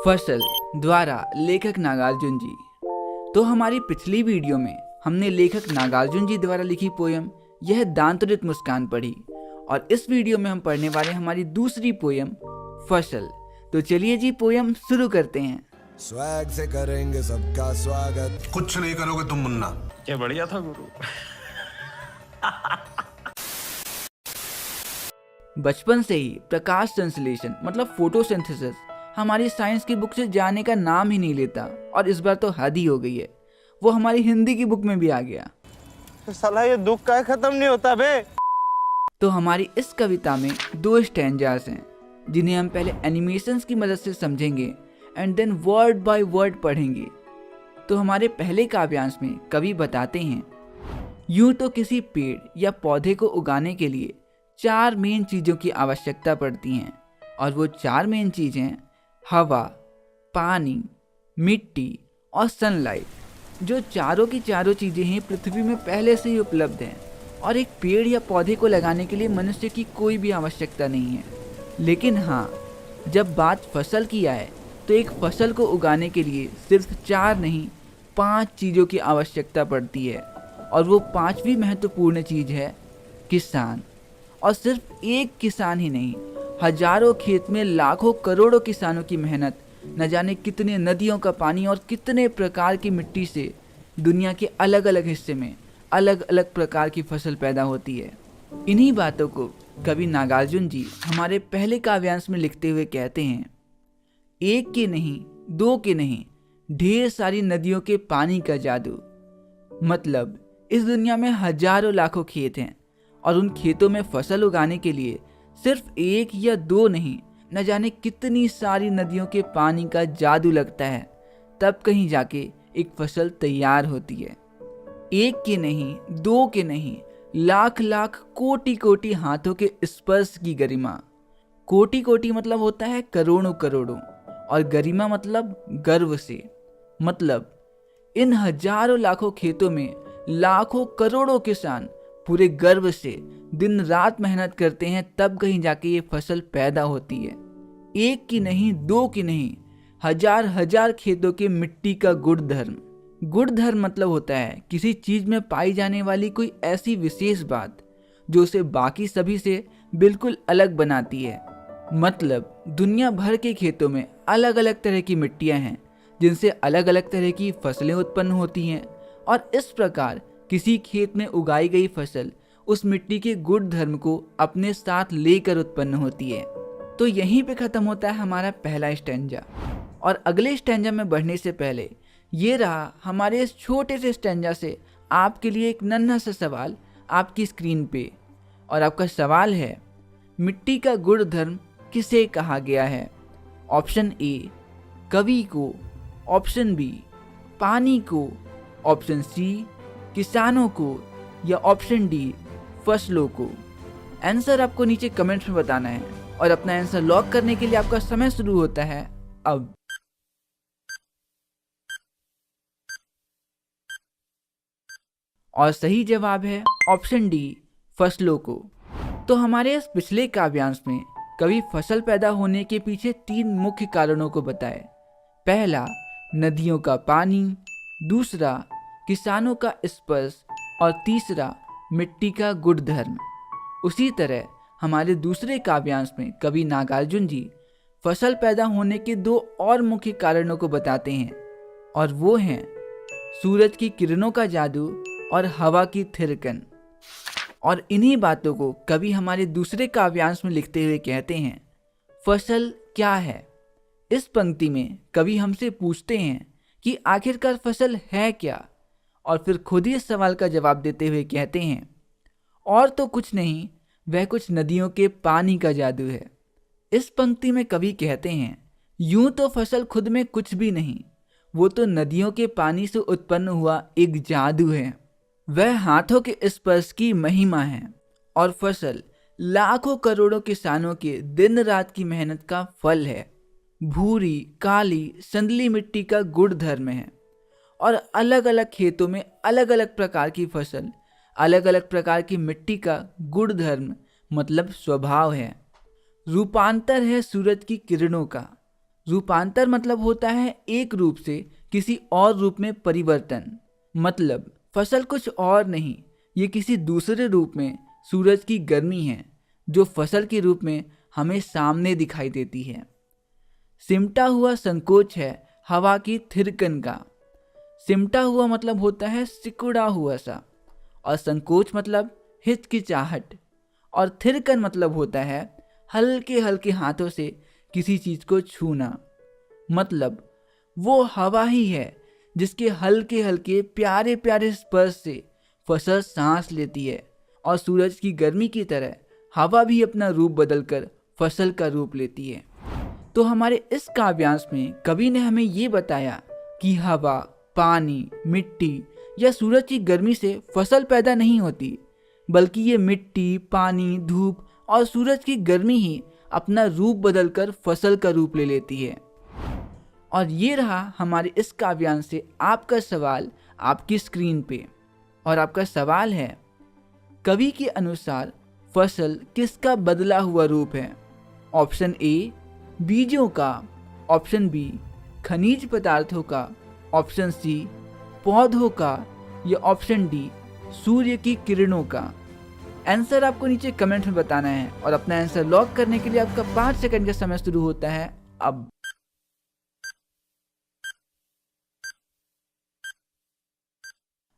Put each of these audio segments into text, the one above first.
फसल द्वारा लेखक नागार्जुन जी। तो हमारी पिछली वीडियो में हमने लेखक नागार्जुन जी द्वारा लिखी पोयम यह दांतुरित मुस्कान पढ़ी और इस वीडियो में हम पढ़ने वाले हैं हमारी दूसरी पोयम फसल। तो चलिए जी पोयम शुरू करते हैं। स्वैग से करेंगे सबका स्वागत। कुछ नहीं करोगे तुम मुन्ना। क्या बढ़िया था गुरु। बचपन से ही प्रकाश संश्लेषण मतलब फोटोसिंथेसिस हमारी साइंस की बुक से जाने का नाम ही नहीं लेता और इस बार तो हद ही हो गई है, वो हमारी हिंदी की बुक में भी आ गया। साला ये दुख का खत्म नहीं होता बे। तो हमारी इस कविता में 2 स्टैंजास हैं जिन्हें हम पहले एनिमेशंस की मदद से समझेंगे and then word by word पढ़ेंगे। तो हमारे पहले काव्यांश में कवि बताते हैं, यूं तो किसी पेड़ या पौधे को उगाने के लिए 4 मेन चीज़ों की आवश्यकता पड़ती हैं और वो 4 मेन चीज़ें हवा, पानी, मिट्टी और सनलाइट, जो चारों की चारों चीज़ें हैं पृथ्वी में पहले से ही उपलब्ध हैं और एक पेड़ या पौधे को लगाने के लिए मनुष्य की कोई भी आवश्यकता नहीं है। लेकिन हाँ, जब बात फसल की आए तो एक फसल को उगाने के लिए सिर्फ 4 नहीं 5 चीज़ों की आवश्यकता पड़ती है और वो 5वीं महत्वपूर्ण चीज़ है किसान। और सिर्फ एक किसान ही नहीं, हजारों खेत में लाखों करोड़ों किसानों की मेहनत, न जाने कितने नदियों का पानी और कितने प्रकार की मिट्टी से दुनिया के अलग अलग हिस्से में अलग अलग प्रकार की फसल पैदा होती है। इन्हीं बातों को कवि नागार्जुन जी हमारे पहले काव्यांश में लिखते हुए कहते हैं, एक के नहीं, 2 के नहीं, ढेर सारी नदियों के पानी का जादू। मतलब इस दुनिया में हजारों लाखों खेत हैं और उन खेतों में फसल उगाने के लिए सिर्फ 1 या 2 नहीं, न जाने कितनी सारी नदियों के पानी का जादू लगता है, तब कहीं जाके एक फसल तैयार होती है। 1 के नहीं, 2 के नहीं, लाख लाख कोटि कोटि हाथों के स्पर्श की गरिमा। कोटि कोटि मतलब होता है करोड़ों करोड़ों और गरिमा मतलब गर्व से। मतलब इन हजारों लाखों खेतों में लाखों करोड़ों किसान पूरे गर्व से दिन रात मेहनत करते हैं, तब कहीं जाके ये फसल पैदा होती है। 1 की नहीं, 2 की नहीं, हजार हजार खेतों के मिट्टी का गुणधर्म। गुणधर्म मतलब होता है किसी चीज में पाई जाने वाली कोई ऐसी विशेष बात जो उसे बाकी सभी से बिल्कुल अलग बनाती है। मतलब दुनिया भर के खेतों में अलग अलग तरह की मिट्टियां हैं जिनसे अलग अलग तरह की फसलें उत्पन्न होती हैं और इस प्रकार किसी खेत में उगाई गई फसल उस मिट्टी के गुण धर्म को अपने साथ लेकर उत्पन्न होती है। तो यहीं पे खत्म होता है हमारा पहला स्टैंजा और अगले स्टैंजा में बढ़ने से पहले ये रहा हमारे इस छोटे से स्टैंजा से आपके लिए एक नन्हा सा सवाल आपकी स्क्रीन पे। और आपका सवाल है, मिट्टी का गुण धर्म किसे कहा गया है? ऑप्शन ए कवि को, ऑप्शन बी पानी को, ऑप्शन सी किसानों को या ऑप्शन डी फसलों को। आंसर आपको नीचे कमेंट्स में बताना है और अपना आंसर लॉक करने के लिए आपका समय शुरू होता है अब। और सही जवाब है ऑप्शन डी फसलों को। तो हमारे इस पिछले काव्यांश में कवि फसल पैदा होने के पीछे 3 मुख्य कारणों को बताए। पहला नदियों का पानी, दूसरा किसानों का स्पर्श और तीसरा मिट्टी का गुणधर्म। उसी तरह हमारे दूसरे काव्यांश में कवि नागार्जुन जी फसल पैदा होने के 2 और मुख्य कारणों को बताते हैं और वो हैं सूरज की किरणों का जादू और हवा की थिरकन। और इन्हीं बातों को कवि हमारे दूसरे काव्यांश में लिखते हुए कहते हैं, फसल क्या है? इस पंक्ति में कवि हमसे पूछते हैं कि आखिरकार फसल है क्या, और फिर खुद ही इस सवाल का जवाब देते हुए कहते हैं, और तो कुछ नहीं, वह कुछ नदियों के पानी का जादू है। इस पंक्ति में कवि कहते हैं, यूं तो फसल खुद में कुछ भी नहीं, वो तो नदियों के पानी से उत्पन्न हुआ एक जादू है। वह हाथों के स्पर्श की महिमा है और फसल लाखों करोड़ों किसानों के दिन रात की मेहनत का फल है। भूरी, काली, संदली मिट्टी का गुण धर्म है और अलग अलग खेतों में अलग अलग प्रकार की फसल, अलग अलग प्रकार की मिट्टी का गुण धर्म मतलब स्वभाव है। रूपांतर है सूरज की किरणों का, रूपांतर मतलब होता है एक रूप से किसी और रूप में परिवर्तन। मतलब फसल कुछ और नहीं, ये किसी दूसरे रूप में सूरज की गर्मी है जो फसल के रूप में हमें सामने दिखाई देती है। सिमटा हुआ संकोच है हवा की थिरकन का। सिमटा हुआ मतलब होता है सिकुड़ा हुआ सा, और संकोच मतलब हिचकिचाहट, और थिरकन मतलब होता है हल्के हल्के हाथों से किसी चीज को छूना। मतलब वो हवा ही है जिसके हल्के हल्के प्यारे प्यारे स्पर्श से फसल सांस लेती है, और सूरज की गर्मी की तरह हवा भी अपना रूप बदलकर फसल का रूप लेती है। तो हमारे इस काव्यांश में कवि ने हमें ये बताया कि हवा, पानी, मिट्टी या सूरज की गर्मी से फसल पैदा नहीं होती, बल्कि ये मिट्टी, पानी, धूप और सूरज की गर्मी ही अपना रूप बदलकर फसल का रूप ले लेती है। और ये रहा हमारे इस काव्यांश से आपका सवाल आपकी स्क्रीन पे। और आपका सवाल है, कवि के अनुसार फसल किसका बदला हुआ रूप है? ऑप्शन ए बीजों का, ऑप्शन बी खनिज पदार्थों का, ऑप्शन सी पौधों का, या ऑप्शन डी सूर्य की किरणों का। आंसर आपको नीचे कमेंट में बताना है, और अपना आंसर लॉक करने के लिए आपका 5 सेकंड का समय शुरू होता है अब।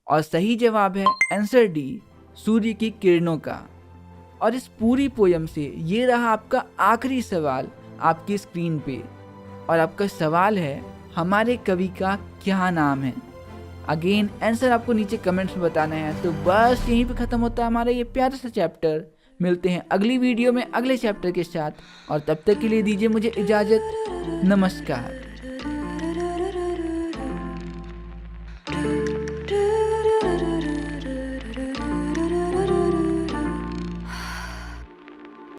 और सही जवाब है आंसर डी, सूर्य की किरणों का। और इस पूरी पोयम से ये रहा आपका आखिरी सवाल आपकी स्क्रीन पे। और आपका सवाल है, हमारे कवि का क्या नाम है? अगेन आंसर आपको नीचे कमेंट्स में बताना है। तो बस यहीं पे खत्म होता है हमारा ये प्यारा सा चैप्टर। मिलते हैं अगली वीडियो में अगले चैप्टर के साथ, और तब तक के लिए दीजिए मुझे इजाज़त। नमस्कार।